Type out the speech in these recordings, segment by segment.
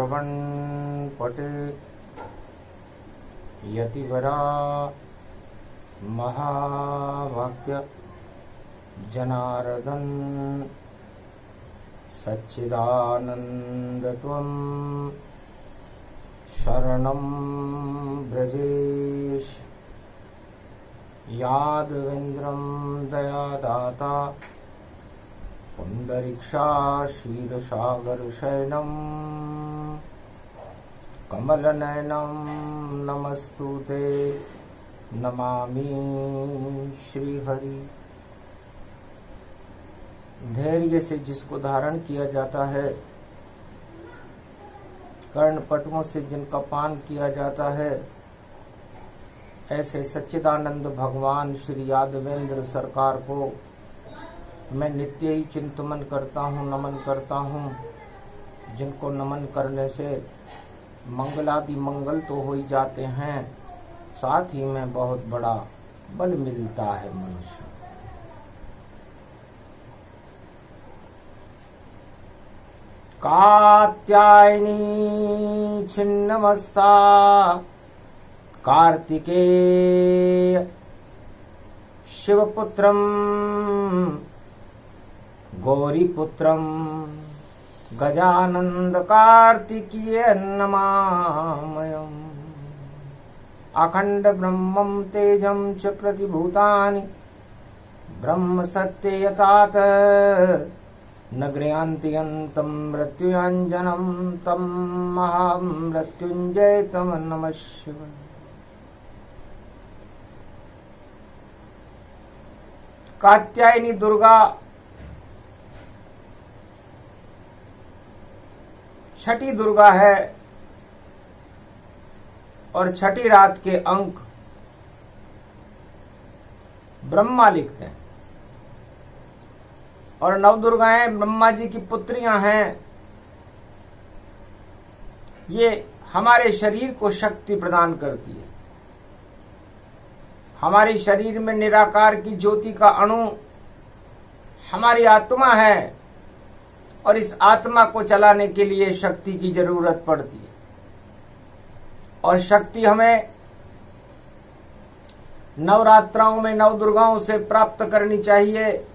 श्रवन् पटे यतिवरा महावाक्य जनार्दन सच्चिदानन्दत्वं शरणं ब्रजेश यादवेन्द्रं दयादाता पुंडरीक्षा क्षीरसागरशयनं कमलनयनं नमस्तुते नमामि श्रीहरि। धैर्य से जिसको धारण किया जाता है, कर्णपटुओं से जिनका पान किया जाता है, ऐसे सच्चिदानंद भगवान श्री यादवेंद्र सरकार को मैं नित्य ही चिंतन करता हूँ, नमन करता हूँ। जिनको नमन करने से मंगलादि मंगल तो हो ही जाते हैं, साथ ही में बहुत बड़ा बल मिलता है मनुष्य। कात्यायनी छिन्नमस्ता कार्तिकेय शिवपुत्रं गौरीपुत्रं गजानंद कार्तिकेय नमामयम्। अखंड ब्रह्मं तेजं च प्रतिभूतानि ब्रह्म सत्य यतात न गृह्णान्त्यन्तं मृत्युञ्जनं तं महामृत्युञ्जय तं नमः शिवाय। कात्यायनी दुर्गा छठी दुर्गा है और छठी रात के अंक ब्रह्मा लिखते हैं और नव दुर्गाएं ब्रह्मा जी की पुत्रियां हैं। ये हमारे शरीर को शक्ति प्रदान करती है। हमारे शरीर में निराकार की ज्योति का अणु हमारी आत्मा है और इस आत्मा को चलाने के लिए शक्ति की जरूरत पड़ती है और शक्ति हमें नवरात्राओं में नव दुर्गाओं से प्राप्त करनी चाहिए।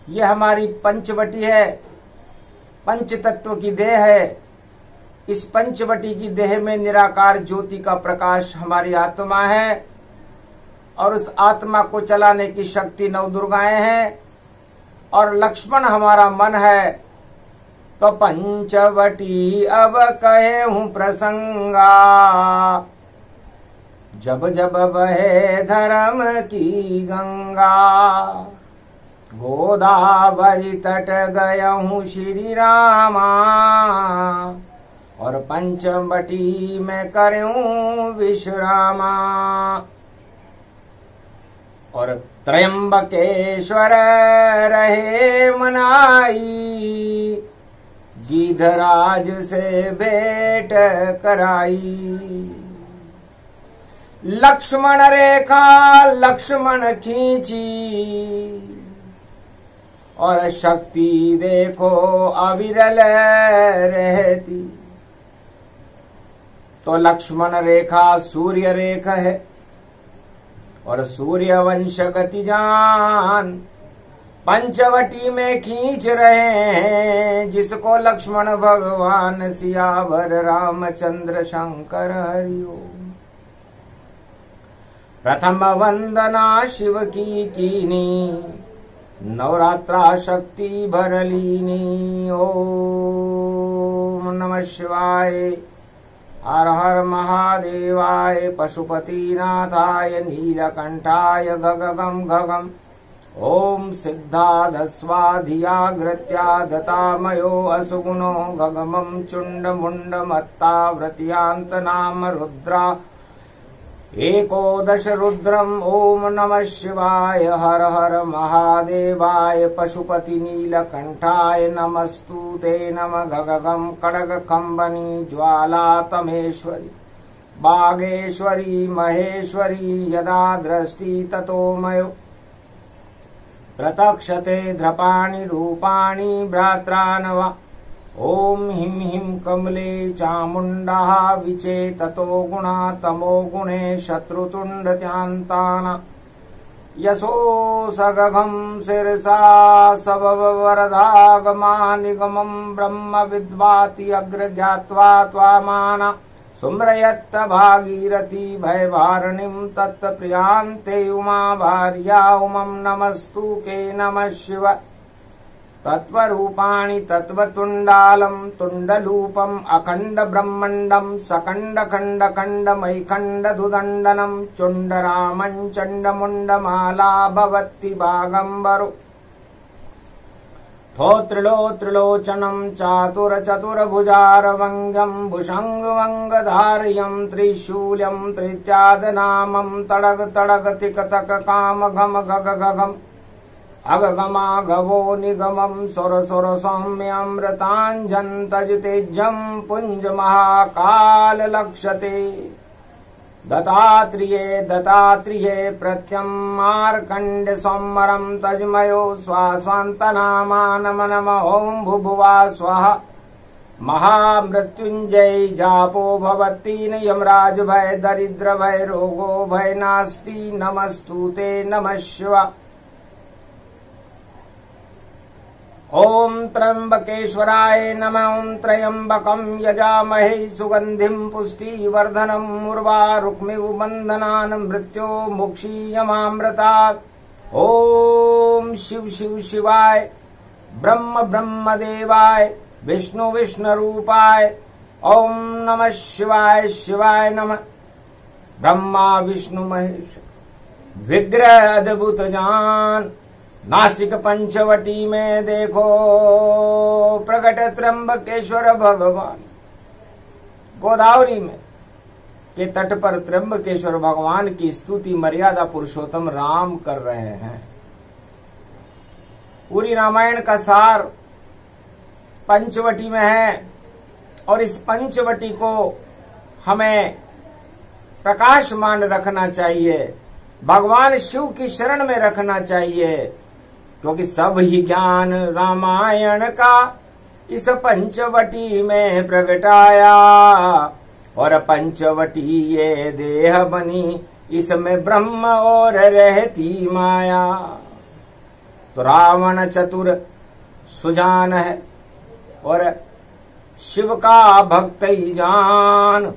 ये हमारी पंचवटी है, पंच तत्व की देह है। इस पंचवटी की देह में निराकार ज्योति का प्रकाश हमारी आत्मा है और उस आत्मा को चलाने की शक्ति नव दुर्गाएं हैं और लक्ष्मण हमारा मन है। तो पंचवटी अब कहे हूं प्रसंगा, जब जब बहे धर्म की गंगा। गोदावरी तट गया हूँ श्री रामा और पंचवटी में करूं विश्रामा। और त्रयंबकेश्वर रहे मनाई, गिधराज से भेंट कराई। लक्ष्मण रेखा लक्ष्मण खींची और शक्ति देखो अविरल रहती। तो लक्ष्मण रेखा सूर्य रेखा है और सूर्य वंश गति जान पंचवटी में खींच रहे हैं, जिसको लक्ष्मण भगवान सियावर रामचंद्र शंकर हरिओम। प्रथम वंदना शिव की कीनी, नवरात्रा शक्ति भरलीनी। ओम नमः शिवाय, हर हर महादेवाय, पशुपतिनाथाय, नीलकंठाय गगगम गगम। ओम सिद्धाधस्वाधियाग्रत्या दतामयो असुगुणो गगमं चुण्डमुण्डमत्तावृत्यांत नाम रुद्रा एकोदश रुद्रम। ओम नमः शिवाय, हर हर महादेवाय, पशुपति नीलकंठाय नमस्तुते। नमः गगगम खड्ग कंबनी ज्वाला तमेश्वरी बागेश्वरी महेश्वरी। यदा दृष्टि ततो मयो प्रतक्षते ध्रपाणि रूपाणि भ्रात्रान् वा ओम हिम हिम कमले चामुंडा विचेततो गुणा तमो गुणे शत्रुतुंडत्यांतान यशो सगघं शिरसा सबवरदागमा निगमं ब्रह्म विद्वाति अग्र ज्ञात्वा त्वामान सुम्रयत्त भागीरथी भयवारणीं तत्प्रियांते उमा भार्या उमं नमस्तु के नमः शिव तत्वरूपाणि तत्वतुण्डालं तुण्डलूपम् अखण्ड ब्रह्मण्डं सकण्ड खण्ड खण्डमैखण्ड दुदण्डनं चुण्डरामं चण्डमुण्डमाला भवति बागम्बरो थोत्रिलो त्रिलोचनं चातुर चतुर्भुजारवङ्गं भुषङ्गवङ्गधार्यं त्रिशूल्यं त्रित्यादनामं तडग तडग तिक तक काम घम घग घगम् अगगमागवो निगमं सुर सुर सौम्यमृताञ्जन्तजतेज्यं पुञ्ज महाकाल लक्ष्यते दत्तात्रेये दत्तात्रेये प्रत्यं मार्कण्ड सोमरं तज्मयो स्वास्वान्तनामा नम नम ॐ भुभुवा स्वाहा महामृत्युञ्जय जापो भवति न यमराज भय दरिद्र भय रोगो भय नास्ति नमस्तुते नमः शिवाय। ओम त्र्यंबकेश्वराय नमः। ओम त्र्यंबकं यजामहे सुगंधिं पुष्टिवर्धनम् उर्वारुकमिव बन्धनान् मृत्यो मोक्षीयमामृतात्। ओम शिव शिव शिवाय ब्रह्म ब्रह्म देवाय विष्णु विष्णु रूपाय ओम नमः शिवाय शिवाय नमः। ब्रह्मा विष्णु महेश विग्रह अद्भुत जान नासिक पंचवटी में देखो प्रकट त्र्यंबकेश्वर भगवान। गोदावरी में के तट पर त्र्यंबकेश्वर भगवान की स्तुति मर्यादा पुरुषोत्तम राम कर रहे हैं। पूरी रामायण का सार पंचवटी में है और इस पंचवटी को हमें प्रकाशमान रखना चाहिए, भगवान शिव की शरण में रखना चाहिए, क्योंकि सब ही ज्ञान रामायण का इस पंचवटी में प्रगटाया और पंचवटी ये देह बनी, इसमें ब्रह्म और रहती माया। तो रावण चतुर सुजान है और शिव का भक्त ही जान,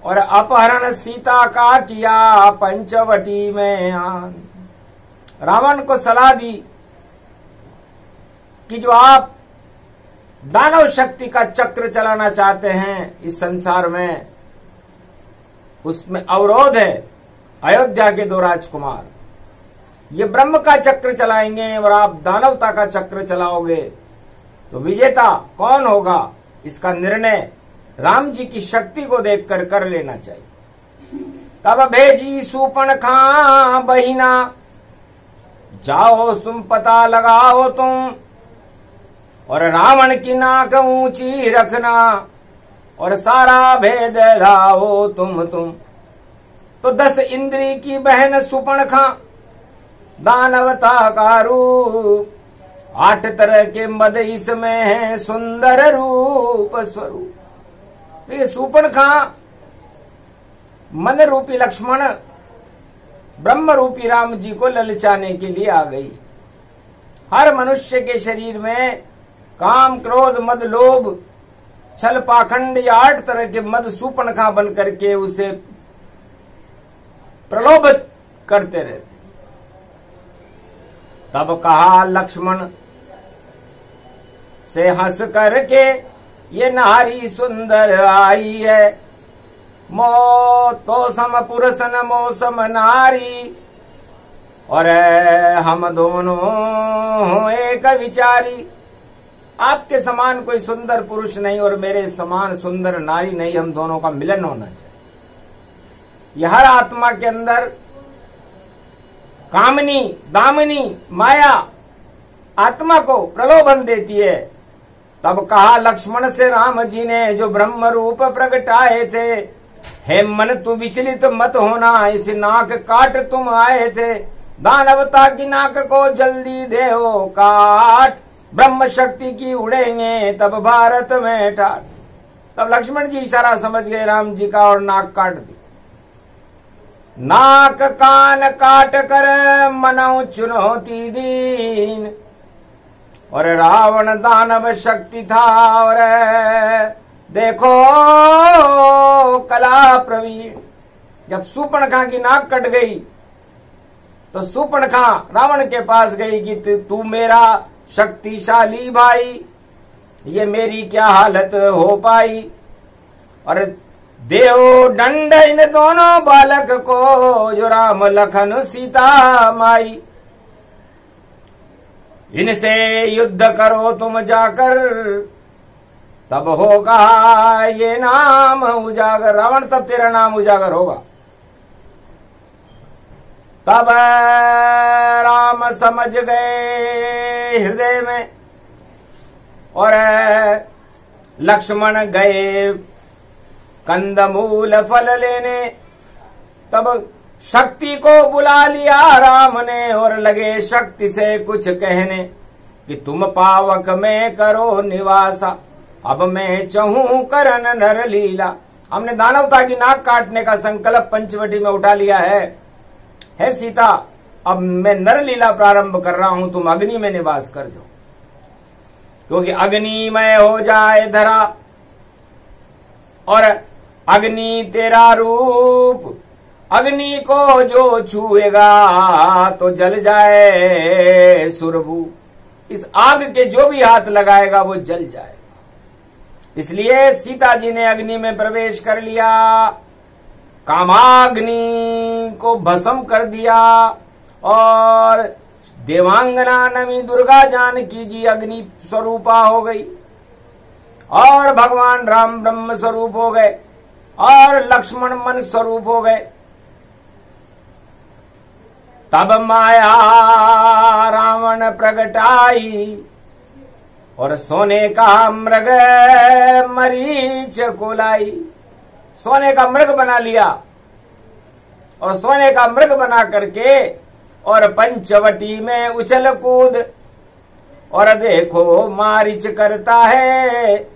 और अपहरण सीता का किया पंचवटी में आन। रावण को सलाह दी कि जो आप दानव शक्ति का चक्र चलाना चाहते हैं इस संसार में, उसमें अवरोध है। अयोध्या के दो राजकुमार ये ब्रह्म का चक्र चलाएंगे और आप दानवता का चक्र चलाओगे, तो विजेता कौन होगा इसका निर्णय राम जी की शक्ति को देखकर कर लेना चाहिए। तब भेजी सूर्पणखा बहिना, जाओ तुम पता लगाओ तुम, और रावण की नाक ऊंची रखना और सारा भेद लाओ तुम। तो 10 इंद्री की बहन सूर्पणखा दानवता का रूप, 8 तरह के मद इसमें है सुंदर रूप स्वरूप। तो ये सूर्पणखा मन रूपी लक्ष्मण ब्रह्म रूपी राम जी को ललचाने के लिए आ गई। हर मनुष्य के शरीर में काम क्रोध मद लोभ छल पाखंड या 8 तरह के मद सूर्पणखा बन करके उसे प्रलोभित करते रहते। तब कहा लक्ष्मण से हंस करके, ये नारी सुंदर आई है, मो तो सम पुरुष न मो सम नारी, और हम दोनों एक विचारी। आपके समान कोई सुंदर पुरुष नहीं और मेरे समान सुंदर नारी नहीं, हम दोनों का मिलन होना चाहिए। यह हर आत्मा के अंदर कामनी दामिनी माया आत्मा को प्रलोभन देती है। तब कहा लक्ष्मण से राम जी ने जो ब्रह्म रूप प्रगटाए थे, हे मन तू विचलित मत होना, इस नाक काट तुम आए थे, दानवता की नाक को जल्दी देहो काट। ब्रह्म शक्ति की उड़ेंगे तब भारत में ठाठ। तब लक्ष्मण जी इशारा समझ गए राम जी का और नाक काट दी। नाक कान काट कर मनाऊ चुनौती दीन, और रावण दानव शक्ति था और देखो कला प्रवीण। जब सूर्पणखा की नाक कट गई तो सूर्पणखा रावण के पास गई कि तू मेरा शक्तिशाली भाई, ये मेरी क्या हालत हो पाई। और देव दंड इन दोनों बालक को जो राम लखन सीता माई। इनसे युद्ध करो तुम जाकर, तब होगा ये नाम उजागर। रावण तब तेरा नाम उजागर होगा। तब राम समझ गए हृदय में, और लक्ष्मण गए कंदमूल फल लेने। तब शक्ति को बुला लिया राम ने, और लगे शक्ति से कुछ कहने कि तुम पावक में करो निवासा, अब मैं चाहूं करन नर लीला। हमने दानवता की नाक काटने का संकल्प पंचवटी में उठा लिया है सीता, अब मैं नर लीला प्रारंभ कर रहा हूं, तुम अग्नि में निवास कर जाओ, क्योंकि अग्निमय हो जाए धरा, और अग्नि तेरा रूप, अग्नि को जो छुएगा तो जल जाए सुरभू। इस आग के जो भी हाथ लगाएगा वो जल जाएगा। इसलिए सीता जी ने अग्नि में प्रवेश कर लिया, कामाग्नि को भस्म कर दिया, और देवांगना नवी दुर्गा जानकी जी अग्नि स्वरूपा हो गई, और भगवान राम ब्रह्म स्वरूप हो गए, और लक्ष्मण मन स्वरूप हो गए। तब माया रावण प्रगटाई, और सोने का मृग मरीच को लाई। सोने का मृग बना लिया, और सोने का मृग बना करके और पंचवटी में उछल कूद, और देखो मारीच करता है,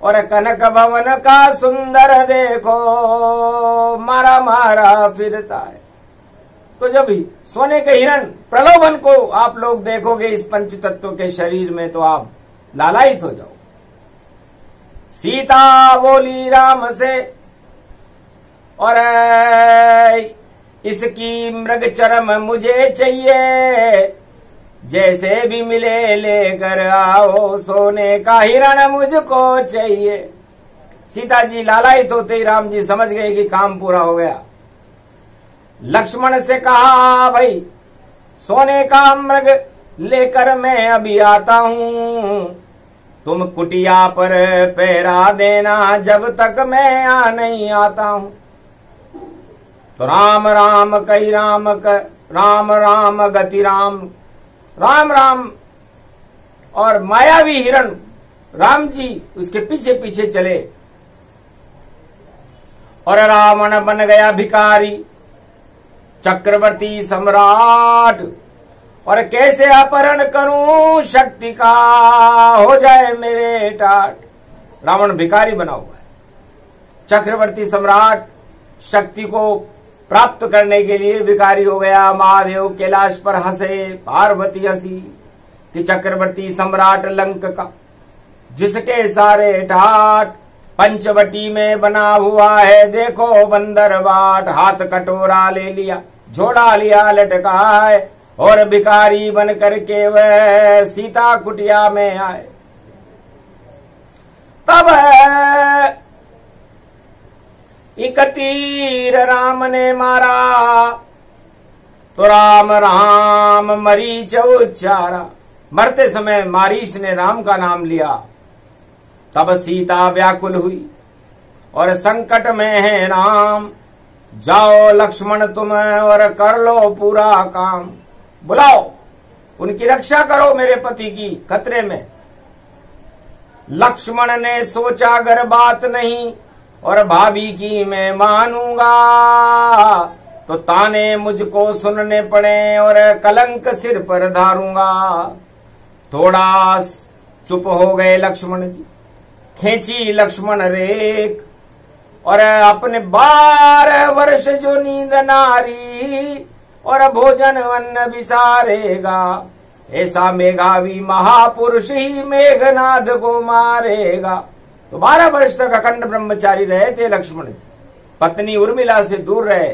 और कनक भवन का सुंदर देखो मारा मारा फिरता है। तो जब सोने के हिरण प्रलोभन को आप लोग देखोगे इस पंच तत्व के शरीर में, तो आप लालायित हो जाओ। सीता बोली राम से, और इसकी मृग चरम मुझे चाहिए, जैसे भी मिले लेकर आओ, सोने का हिरण मुझको चाहिए। सीता जी लालायित होते ही राम जी समझ गए कि काम पूरा हो गया। लक्ष्मण से कहा, भाई सोने का मृग लेकर मैं अभी आता हूं, तुम कुटिया पर पहरा देना जब तक मैं आ नहीं आता हूं। तो राम राम कई राम राम राम गति राम, राम राम और मायावी हिरण राम जी उसके पीछे पीछे चले, और रावण बन गया भिखारी चक्रवर्ती सम्राट। और कैसे अपहरण करूं शक्ति का, हो जाए मेरे टाट। रावण भिखारी बना हुआ है, चक्रवर्ती सम्राट शक्ति को प्राप्त करने के लिए भिखारी हो गया। महादेव कैलाश पर हंसे, पार्वती हंसी कि चक्रवर्ती सम्राट लंक का, जिसके सारे ठाट पंचवटी में बना हुआ है। देखो बंदर बाट, हाथ कटोरा ले लिया, झोला लिया लटकाए, और भिखारी बन करके वह सीता कुटिया में आए। तब एक तीर राम ने मारा, तो राम राम मरीच उच्चारा। मरते समय मारीच ने राम का नाम लिया। तब सीता व्याकुल हुई, और संकट में है राम, जाओ लक्ष्मण तुम और कर लो पूरा काम। बुलाओ, उनकी रक्षा करो, मेरे पति की खतरे में। लक्ष्मण ने सोचा अगर बात नहीं और भाभी की मैं मानूंगा, तो ताने मुझको सुनने पड़े और कलंक सिर पर धारूंगा। थोड़ा चुप हो गए लक्ष्मण जी। खींची लक्ष्मण रेख और अपने 12 वर्ष जो नींद नारी और भोजन अन्न विसारेगा, ऐसा मेघावी महापुरुष ही मेघनाद को मारेगा। तो 12 वर्ष तक अखंड ब्रह्मचारी रहे थे लक्ष्मण जी। पत्नी उर्मिला से दूर रहे,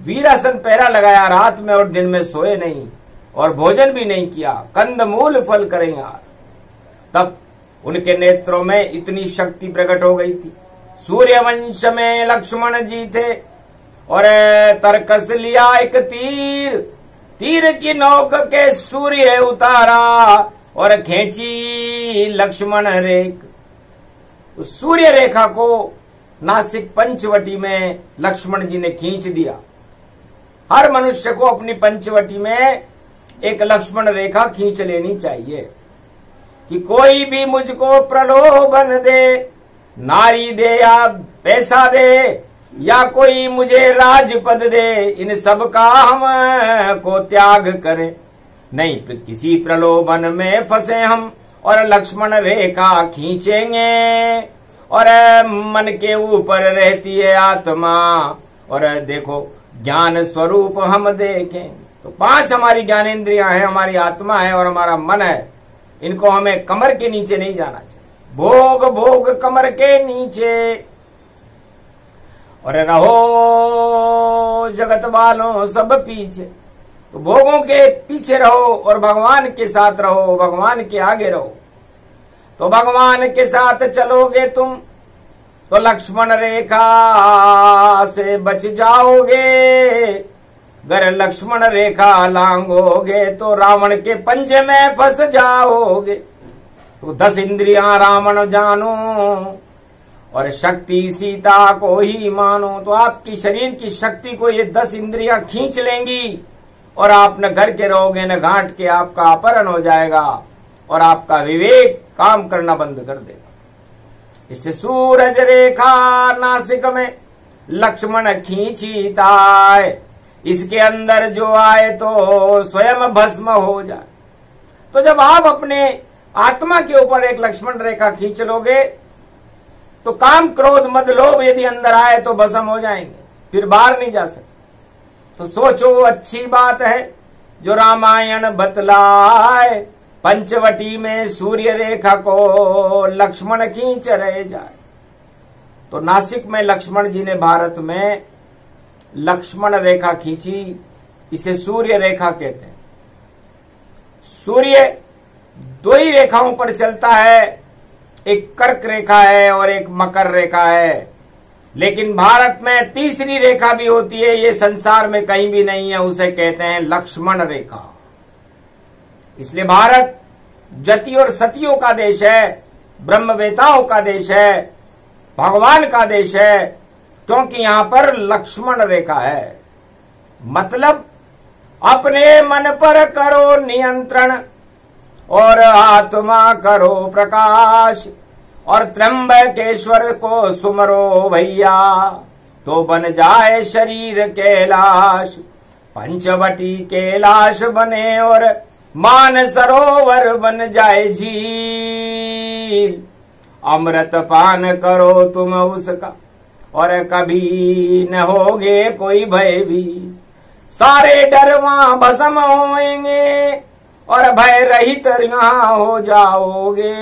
वीरासन पहरा लगाया, रात में और दिन में सोए नहीं और भोजन भी नहीं किया, कंद मूल फल करें यार। तब उनके नेत्रों में इतनी शक्ति प्रकट हो गई थी। सूर्यवंश में लक्ष्मण जी थे और तरकस लिया एक तीर, तीर की नोक के सूर्य उतारा और खींची लक्ष्मण रेख। उस सूर्य रेखा को नासिक पंचवटी में लक्ष्मण जी ने खींच दिया। हर मनुष्य को अपनी पंचवटी में एक लक्ष्मण रेखा खींच लेनी चाहिए कि कोई भी मुझको प्रलोभन दे, नारी दे या पैसा दे या कोई मुझे राजपद दे, इन सब का हम को त्याग करें, नहीं किसी प्रलोभन में फंसे हम और लक्ष्मण रेखा खींचेंगे। और मन के ऊपर रहती है आत्मा और देखो ज्ञान स्वरूप हम देखें। तो 5 हमारी ज्ञानेंद्रियां हैं, हमारी आत्मा है और हमारा मन है। इनको हमें कमर के नीचे नहीं जाना चाहिए। भोग भोग कमर के नीचे और रहो जगत वालों सब पीछे। तो भोगों के पीछे रहो और भगवान के साथ रहो, भगवान के आगे रहो। तो भगवान के साथ चलोगे तुम तो लक्ष्मण रेखा से बच जाओगे। अगर लक्ष्मण रेखा लांघोगे तो रावण के पंजे में फंस जाओगे। तो 10 इंद्रियां रावण जानो और शक्ति सीता को ही मानो। तो आपकी शरीर की शक्ति को ये 10 इंद्रियां खींच लेंगी और आप न घर के रहोगे न घाट के, आपका अपहरण हो जाएगा और आपका विवेक काम करना बंद कर देगा। इससे सूरज रेखा नासिक में लक्ष्मण खींचीताय, इसके अंदर जो आए तो स्वयं भस्म हो जाए। तो जब आप अपने आत्मा के ऊपर एक लक्ष्मण रेखा खींच लोगे तो काम क्रोध मद लोभ यदि अंदर आए तो भस्म हो जाएंगे, फिर बाहर नहीं जा सकते। तो सोचो अच्छी बात है जो रामायण बतलाए, पंचवटी में सूर्य रेखा को लक्ष्मण खींच रहे जाए। तो नासिक में लक्ष्मण जी ने भारत में लक्ष्मण रेखा खींची, इसे सूर्य रेखा कहते हैं। सूर्य 2 ही रेखाओं पर चलता है, एक कर्क रेखा है और एक मकर रेखा है। लेकिन भारत में तीसरी रेखा भी होती है, ये संसार में कहीं भी नहीं है, उसे कहते हैं लक्ष्मण रेखा। इसलिए भारत जति और सतियों का देश है, ब्रह्मवेताओं का देश है, भगवान का देश है, क्योंकि यहां पर लक्ष्मण रेखा है। मतलब अपने मन पर करो नियंत्रण और आत्मा करो प्रकाश और त्र्यंबकेश्वर को सुमरो भैया, तो बन जाए शरीर कैलाश। पंचवटी कैलाश बने और मान सरोवर बन जाए झील। अमृत पान करो तुम उसका और कभी न होगे कोई भय भी। सारे डर वहां भस्म होएंगे और भय रहित यहाँ हो जाओगे।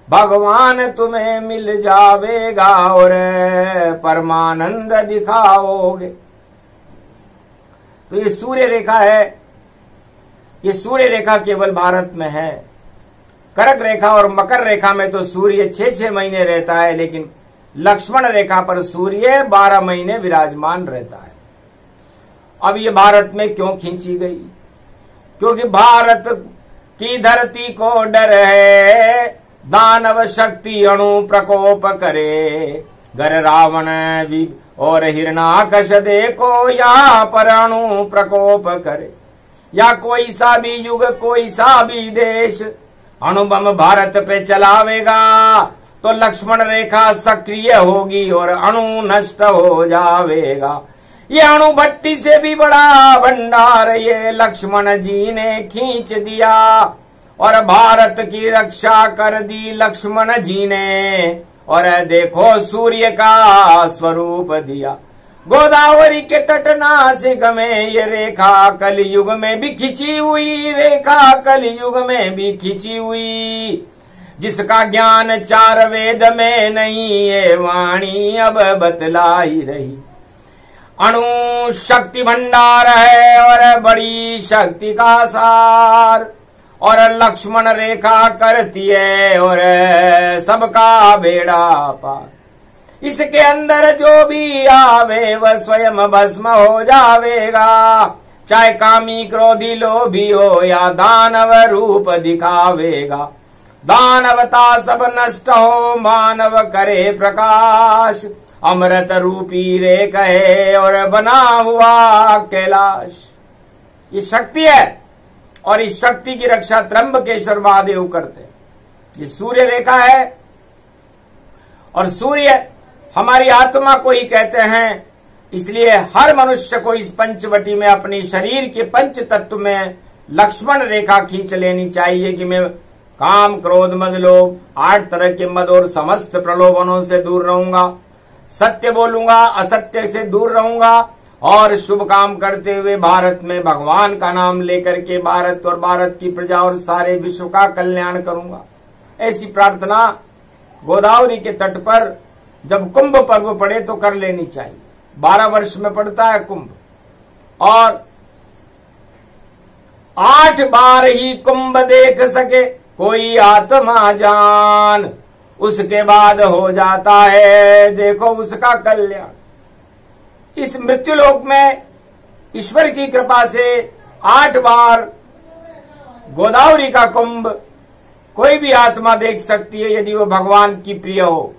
भगवान तुम्हें मिल जावेगा और परमानंद दिखाओगे। तो ये सूर्य रेखा है। ये सूर्य रेखा केवल भारत में है। कर्क रेखा और मकर रेखा में तो सूर्य 6-6 महीने रहता है, लेकिन लक्ष्मण रेखा पर सूर्य 12 महीने विराजमान रहता है। अब ये भारत में क्यों खींची गई? क्योंकि भारत की धरती को डर है, दानव शक्ति अणु प्रकोप करे। गर रावण और हिरणाकश देखो यहाँ पर अणु प्रकोप करे। या कोई सा भी युग कोई सा भी देश अणुबम भारत पे चलावेगा तो लक्ष्मण रेखा सक्रिय होगी और अणु नष्ट हो जावेगा। ये अणु भट्टी से भी बड़ा भंडार ये लक्ष्मण जी ने खींच दिया और भारत की रक्षा कर दी लक्ष्मण जी ने, और देखो सूर्य का स्वरूप दिया। गोदावरी के तट नासिक में ये रेखा कलयुग में भी खिंची हुई, रेखा कलयुग में भी खिंची हुई। जिसका ज्ञान चार वेद में नहीं, ये वाणी अब बतलाई रही। अणु शक्ति भंडार है और बड़ी शक्ति का सार, और लक्ष्मण रेखा करती है और सबका बेड़ा पार। इसके अंदर जो भी आवे वह स्वयं भस्म हो जावेगा, चाहे कामी क्रोधी लोभी हो या दानव रूप दिखावेगा। दानवता सब नष्ट हो, मानव करे प्रकाश। अमृत रूपी रे कहे और बना हुआ कैलाश। ये शक्ति है, और इस शक्ति की रक्षा त्र्यंबकेश्वर महादेव करते हैं। ये सूर्य रेखा है, और सूर्य हमारी आत्मा को ही कहते हैं। इसलिए हर मनुष्य को इस पंचवटी में अपने शरीर के पंच तत्व में लक्ष्मण रेखा खींच लेनी चाहिए कि मैं काम क्रोध मद लोभ 8 तरह के मद और समस्त प्रलोभनों से दूर रहूंगा, सत्य बोलूंगा, असत्य से दूर रहूंगा, और शुभ काम करते हुए भारत में भगवान का नाम लेकर के भारत और भारत की प्रजा और सारे विश्व का कल्याण करूंगा। ऐसी प्रार्थना गोदावरी के तट पर जब कुंभ पर्व पड़े तो कर लेनी चाहिए। 12 वर्ष में पड़ता है कुंभ, और 8 बार ही कुंभ देख सके कोई आत्मा जान, उसके बाद हो जाता है देखो उसका कल्याण। इस मृत्युलोक में ईश्वर की कृपा से 8 बार गोदावरी का कुंभ कोई भी आत्मा देख सकती है, यदि वो भगवान की प्रिय हो,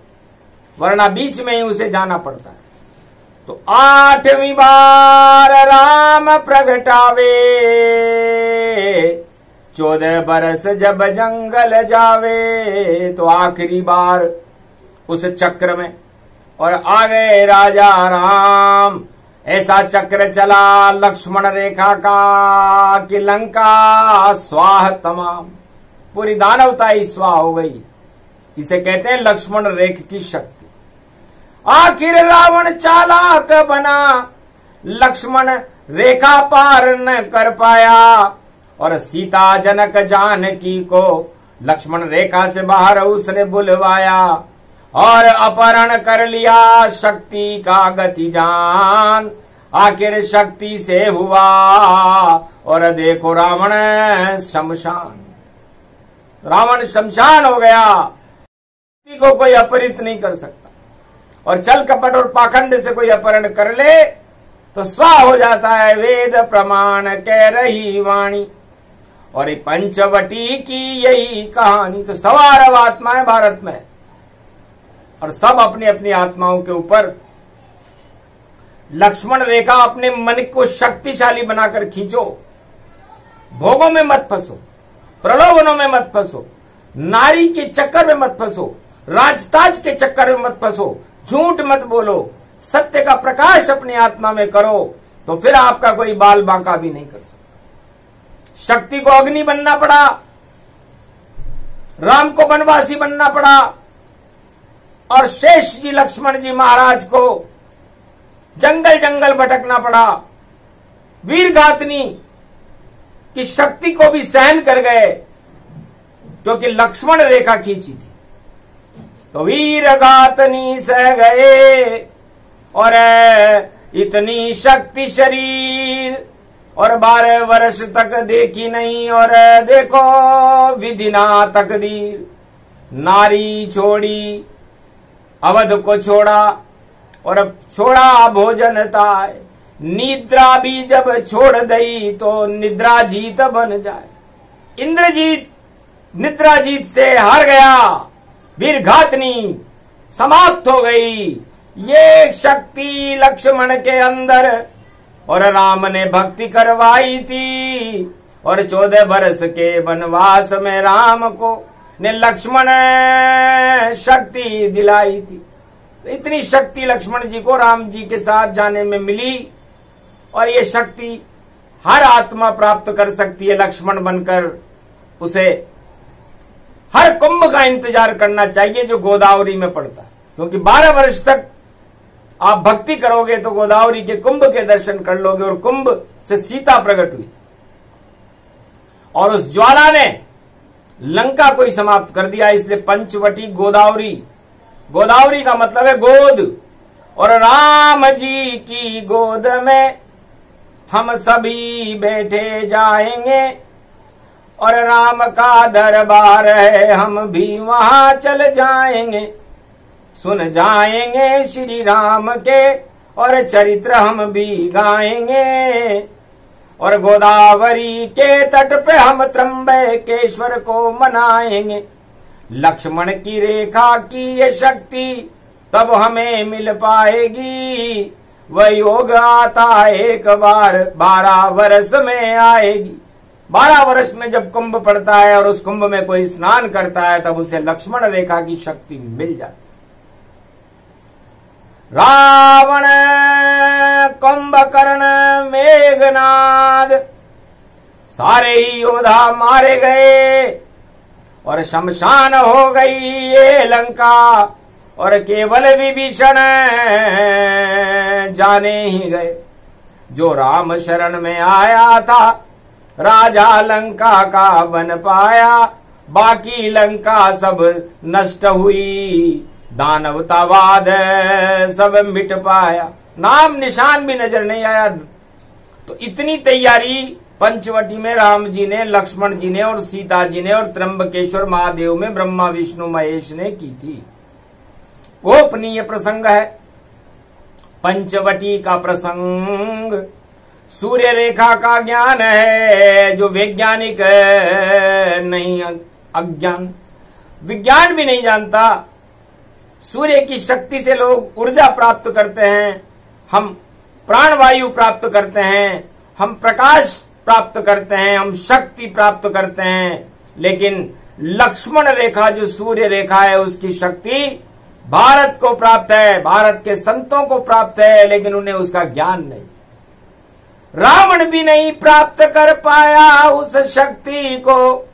वरना बीच में ही उसे जाना पड़ता है। तो 8वीं बार राम प्रगटावे, 14 बरस जब जंगल जावे। तो आखिरी बार उस चक्र में, और आ गए राजा राम। ऐसा चक्र चला लक्ष्मण रेखा का कि लंका स्वाह तमाम, पूरी दानवता ही स्वाह हो गई। इसे कहते हैं लक्ष्मण रेख की शक्ति। आखिर रावण चालाक बना, लक्ष्मण रेखा पार न कर पाया, और सीता जनक जानकी को लक्ष्मण रेखा से बाहर उसने बुलवाया, और अपहरण कर लिया शक्ति का गति जान। आखिर शक्ति से हुआ और देखो रावण शमशान, रावण शमशान हो गया। शक्ति को कोई अपहरित नहीं कर सकता, और छल कपट और पाखंड से कोई अपहरण कर ले तो स्वाह हो जाता है। वेद प्रमाण कह रही वाणी, और ये पंचवटी की यही कहानी। तो सवार आत्माएं भारत में, और सब अपनी अपनी आत्माओं के ऊपर लक्ष्मण रेखा अपने मन को शक्तिशाली बनाकर खींचो। भोगों में मत फंसो, प्रलोभनों में मत फंसो, नारी के चक्कर में मत फंसो, राजताज के चक्कर में मत फंसो, झूठ मत बोलो, सत्य का प्रकाश अपनी आत्मा में करो, तो फिर आपका कोई बाल बांका भी नहीं कर सकता। शक्ति को अग्नि बनना पड़ा, राम को वनवासी बनना पड़ा, और शेष जी लक्ष्मण जी महाराज को जंगल जंगल भटकना पड़ा। वीरघातनी की शक्ति को भी सहन कर गए, क्योंकि लक्ष्मण रेखा खींची थी। तो वीरघातनी सह गए, और इतनी शक्ति शरीर, और 12 वर्ष तक देखी नहीं, और देखो विधि ना तकदीर। नारी छोड़ी, अवध को छोड़ा, और अब छोड़ा भोजन ताय। निद्रा भी जब छोड़ दई तो निद्रा जीत बन जाए। इंद्रजीत निद्राजीत से हार गया, वीरघातनी समाप्त हो गई। ये शक्ति लक्ष्मण के अंदर, और राम ने भक्ति करवाई थी, और 14 बरस के वनवास में राम को ने लक्ष्मण शक्ति दिलाई थी। तो इतनी शक्ति लक्ष्मण जी को राम जी के साथ जाने में मिली, और ये शक्ति हर आत्मा प्राप्त कर सकती है लक्ष्मण बनकर। उसे हर कुंभ का इंतजार करना चाहिए जो गोदावरी में पड़ता है, क्योंकि 12 वर्ष तक आप भक्ति करोगे तो गोदावरी के कुंभ के दर्शन कर लोगे। और कुंभ से सीता प्रकट हुई और उस ज्वाला ने लंका को ही समाप्त कर दिया। इसलिए पंचवटी गोदावरी, गोदावरी का मतलब है गोद, और राम जी की गोद में हम सभी बैठे जाएंगे, और राम का दरबार है हम भी वहां चल जाएंगे, सुन जाएंगे श्री राम के और चरित्र हम भी गाएंगे, और गोदावरी के तट पे हम त्र्यंबकेश्वर को मनाएंगे। लक्ष्मण की रेखा की ये शक्ति तब हमें मिल पाएगी, वह योग आता एक बार 12 वर्ष में आएगी। 12 वर्ष में जब कुंभ पड़ता है और उस कुंभ में कोई स्नान करता है तब उसे लक्ष्मण रेखा की शक्ति मिल जाती है। रावण, कुंभकर्ण, मेघनाद सारे ही योद्धा मारे गए और शमशान हो गई ये लंका, और केवल विभीषण जाने ही गए। जो राम शरण में आया था राजा लंका का बन पाया, बाकी लंका सब नष्ट हुई, दानवतावाद सब मिट पाया, नाम निशान भी नजर नहीं आया। तो इतनी तैयारी पंचवटी में राम जी ने, लक्ष्मण जी ने और सीता जी ने और त्र्यंबकेश्वर महादेव में ब्रह्मा विष्णु महेश ने की थी। गोपनीय प्रसंग है पंचवटी का प्रसंग। सूर्य रेखा का ज्ञान है जो वैज्ञानिक नहीं, अज्ञान, विज्ञान भी नहीं जानता। सूर्य की शक्ति से लोग ऊर्जा प्राप्त करते हैं, हम प्राणवायु प्राप्त करते हैं, हम प्रकाश प्राप्त करते हैं, हम शक्ति प्राप्त करते हैं। लेकिन लक्ष्मण रेखा जो सूर्य रेखा है उसकी शक्ति भारत को प्राप्त है, भारत के संतों को प्राप्त है, लेकिन उन्हें उसका ज्ञान नहीं। रावण भी नहीं प्राप्त कर पाया उस शक्ति को,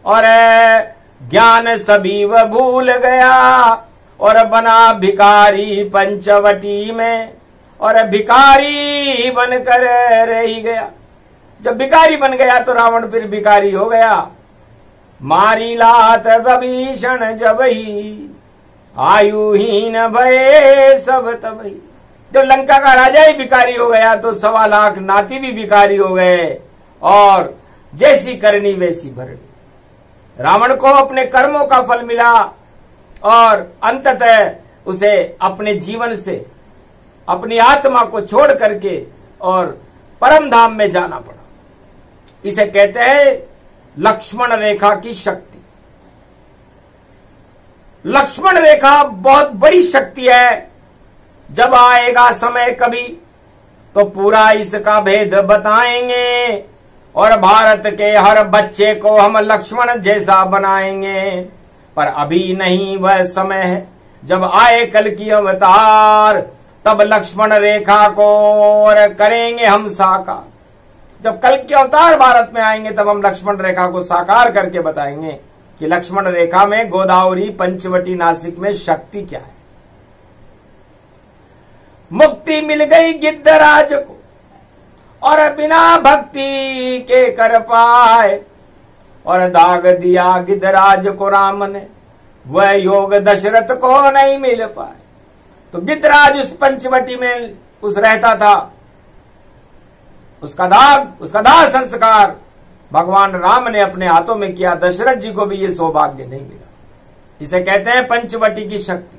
और ज्ञान सभी वह भूल गया और बना भिखारी पंचवटी में, और भिखारी बनकर रह ही गया। जब भिखारी बन गया तो रावण फिर भिखारी हो गया। मारी लात विभीषण जब ही, आयुहीन भये सब तबही। जब लंका का राजा ही भिखारी हो गया तो 1.25 लाख नाती भी भिखारी हो गए, और जैसी करनी वैसी भरनी। रावण को अपने कर्मों का फल मिला और अंततः उसे अपने जीवन से, अपनी आत्मा को छोड़ करके और परम धाम में जाना पड़ा। इसे कहते हैं लक्ष्मण रेखा की शक्ति। लक्ष्मण रेखा बहुत बड़ी शक्ति है। जब आएगा समय कभी तो पूरा इसका भेद बताएंगे, और भारत के हर बच्चे को हम लक्ष्मण जैसा बनाएंगे। पर अभी नहीं वह समय है, जब आए कल की अवतार तब लक्ष्मण रेखा को और करेंगे हम साकार। जब कल के अवतार भारत में आएंगे तब हम लक्ष्मण रेखा को साकार करके बताएंगे कि लक्ष्मण रेखा में गोदावरी, पंचवटी, नासिक में शक्ति क्या है। मुक्ति मिल गई गिद्धराज को और बिना भक्ति के कर पाए, और दाग दिया गिद्धराज को राम ने, वह योग दशरथ को नहीं मिल पाए। तो गिद्धराज उस पंचवटी में उस रहता था, उसका दाह संस्कार भगवान राम ने अपने हाथों में किया। दशरथ जी को भी ये सौभाग्य नहीं मिला। इसे कहते हैं पंचवटी की शक्ति।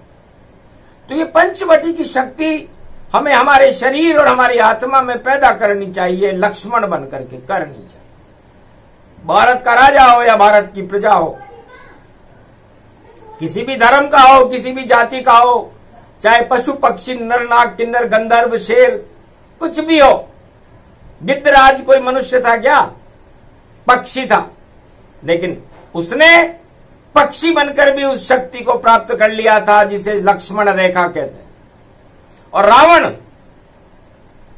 तो ये पंचवटी की शक्ति हमें हमारे शरीर और हमारी आत्मा में पैदा करनी चाहिए, लक्ष्मण बन करके करनी चाहिए। भारत का राजा हो या भारत की प्रजा हो, किसी भी धर्म का हो, किसी भी जाति का हो, चाहे पशु पक्षी, नर नाग किन्नर गंधर्व शेर कुछ भी हो। गिद्धराज कोई मनुष्य था क्या? पक्षी था, लेकिन उसने पक्षी बनकर भी उस शक्ति को प्राप्त कर लिया था जिसे लक्ष्मण रेखा कहते हैं। और रावण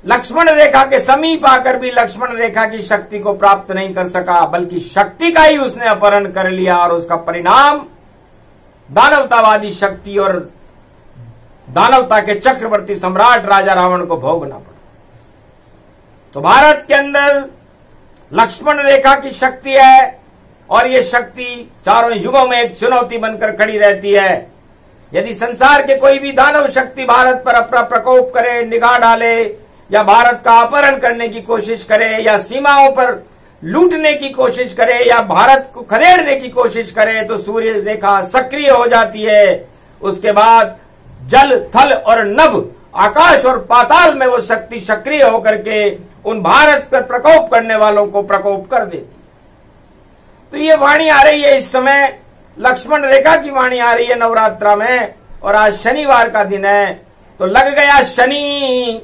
लक्ष्मण रेखा के समीप आकर भी लक्ष्मण रेखा की शक्ति को प्राप्त नहीं कर सका, बल्कि शक्ति का ही उसने अपहरण कर लिया और उसका परिणाम दानवतावादी शक्ति और दानवता के चक्रवर्ती सम्राट राजा रावण को भोगना पड़ा। तो भारत के अंदर लक्ष्मण रेखा की शक्ति है और ये शक्ति चारों युगों में एक चुनौती बनकर खड़ी रहती है। यदि संसार के कोई भी दानव शक्ति भारत पर अपना प्रकोप करे, निगाह डाले या भारत का अपहरण करने की कोशिश करे या सीमाओं पर लूटने की कोशिश करे या भारत को खदेड़ने की कोशिश करे, तो सूर्य रेखा सक्रिय हो जाती है। उसके बाद जल, थल और नभ, आकाश और पाताल में वो शक्ति सक्रिय होकर के उन भारत पर प्रकोप करने वालों को प्रकोप कर देती है। तो ये वाणी आ रही है इस समय, लक्ष्मण रेखा की वाणी आ रही है नवरात्रा में, और आज शनिवार का दिन है। तो लग गया शनि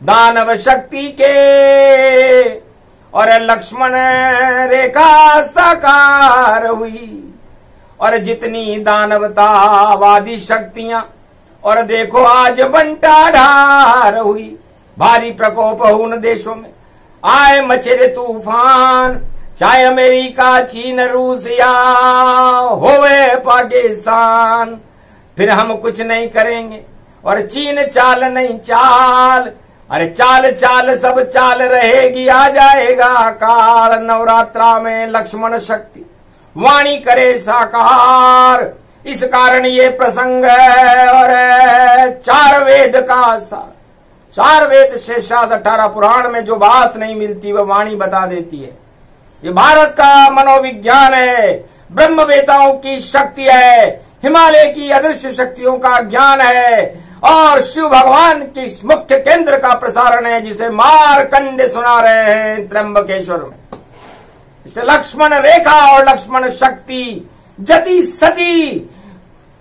दानव शक्ति के और लक्ष्मण रेखा साकार हुई, और जितनी दानवतावादी शक्तियां और देखो आज बंटाढार हुई। भारी प्रकोप हो उन देशों में, आए मचेरे तूफान, चाहे अमेरिका, चीन, रूस या होवे पाकिस्तान, फिर हम कुछ नहीं करेंगे और चीन चाल नहीं चाल, अरे चाल चाल सब चाल रहेगी, आ जाएगा काल। नवरात्रा में लक्ष्मण शक्ति वाणी करे साकार, इस कारण ये प्रसंग है। और 4 वेद का सार, 4 वेद शेषास 18 पुराण में जो बात नहीं मिलती वह वाणी बता देती है। ये भारत का मनोविज्ञान है, ब्रह्मवेताओं की शक्ति है, हिमालय की अदृश्य शक्तियों का ज्ञान है और शिव भगवान की मुख्य केंद्र का प्रसारण है, जिसे मारकंडे सुना रहे हैं त्र्यंबकेश्वर में। इसलिए लक्ष्मण रेखा और लक्ष्मण शक्ति, जति सती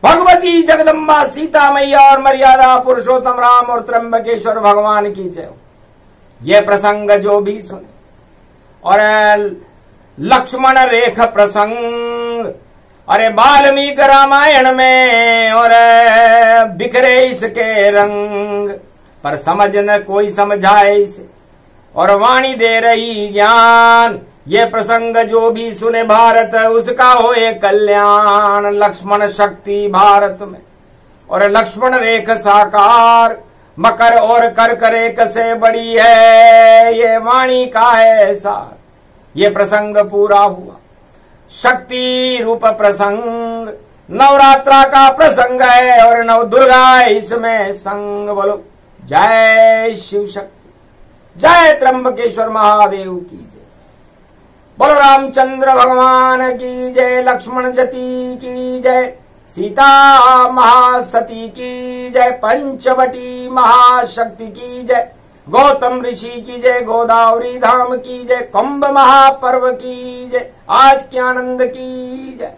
भगवती जगदम्बा सीता मैया और मर्यादा पुरुषोत्तम राम और त्र्यंबकेश्वर भगवान की जय। ये प्रसंग जो भी सुने, और लक्ष्मण रेख प्रसंग, अरे वाल्मीकि रामायण में और बिखरे इसके रंग, पर समझ न कोई समझाए इसे, और वाणी दे रही ज्ञान। ये प्रसंग जो भी सुने भारत, उसका होए कल्याण। लक्ष्मण शक्ति भारत में और लक्ष्मण रेख साकार, मकर और कर्क रेख से बड़ी है, ये वाणी का है सार। ये प्रसंग पूरा हुआ, शक्ति रूप प्रसंग नवरात्रा का प्रसंग है और नव दुर्गा इसमें संग। बोलो जय शिव शक्ति, जय त्र्यंबकेश्वर महादेव की जय, बोलो रामचंद्र भगवान की जय, लक्ष्मण जति की जय, सीता महासती की जय, पंचवटी महाशक्ति की जय, गौतम ऋषि की जय, गोदावरी धाम की जय, कुंभ महापर्व की जय, आज के आनंद की जय।